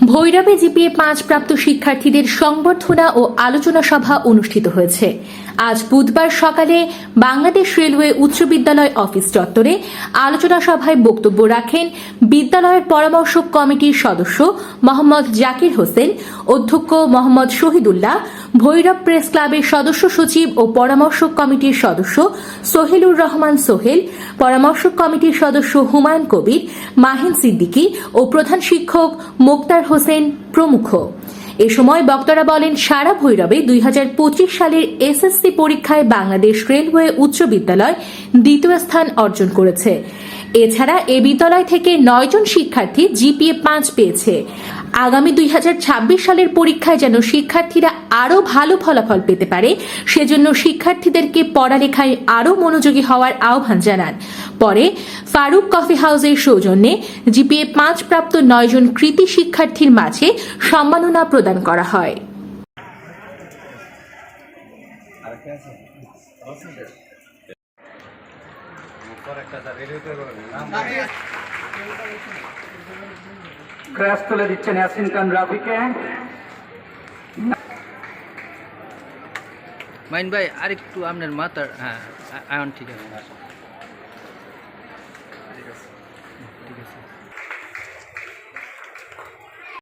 ভৈরবে GPA ৫ প্রাপ্ত শিক্ষার্থীদের সংবর্ধনা ও আলোচনা সভা অনুষ্ঠিত হয়েছে। আজ বুধবার সকালে বাংলাদেশ রেলওয়ে উচ্চ বিদ্যালয় অফিস চত্বরে আলোচনা সভায় বক্তব্য রাখেন বিদ্যালয়ের পরামর্শক কমিটির সদস্য মোহাম্মদ জাকির হোসেন, অধ্যক্ষ মোহাম্মদ শহীদুল্লাহ, ভৈরব প্রেস ক্লাবের সদস্য সচিব ও পরামর্শক কমিটির সদস্য সোহেলুর রহমান সোহেল, পরামর্শক কমিটির সদস্য হুমায়ুন কবির, মাহিন সিদ্দিকী ও প্রধান শিক্ষক মোক্তার হোসেন প্রমুখ। এ সময় বক্তারা বলেন, সারা ভৈরবে ২০২৫ সালের এসএসসি পরীক্ষায় বাংলাদেশ রেলওয়ে উচ্চ বিদ্যালয় দ্বিতীয় স্থান অর্জন করেছে। এছাড়া এ বিদ্যালয় থেকে ৯ জন শিক্ষার্থী জিপিএ ৫ পেয়েছে। আগামী ২০২৬ সালের পরীক্ষায় যেন শিক্ষার্থীরা আরও ভালো ফলাফল পেতে পারে, সেজন্য শিক্ষার্থীদেরকে পড়ালেখায় আরও মনোযোগী হওয়ার আহ্বান জানান। পরে ফারুক কফি হাউসের সৌজন্যে জিপিএ ৫ প্রাপ্ত ৯ জন কৃতী শিক্ষার্থীর মাঝে সম্মাননা প্রদান করা হয়। ক্র্যাশ তুলে দিচ্ছেন ইয়াসিন খান রাফিকে। মাইন ভাই আরেকটু আপনার মাথার, হ্যাঁ, আয়ন ঠিক আছে।